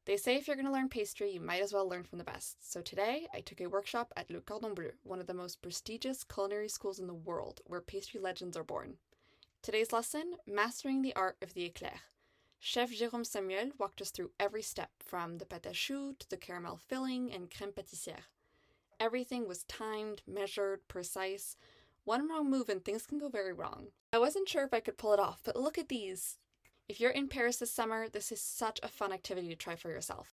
They say if you're going to learn pastry, you might as well learn from the best. So today, I took a workshop at Le Cordon Bleu, one of the most prestigious culinary schools in the world, where pastry legends are born. Today's lesson, Mastering the Art of the Eclair. Chef Jérémie Samuel walked us through every step, from the pâte à choux to the caramel filling and crème pâtissière. Everything was timed, measured, precise. One wrong move and things can go very wrong. I wasn't sure if I could pull it off, but look at these. If you're in Paris this summer, this is such a fun activity to try for yourself.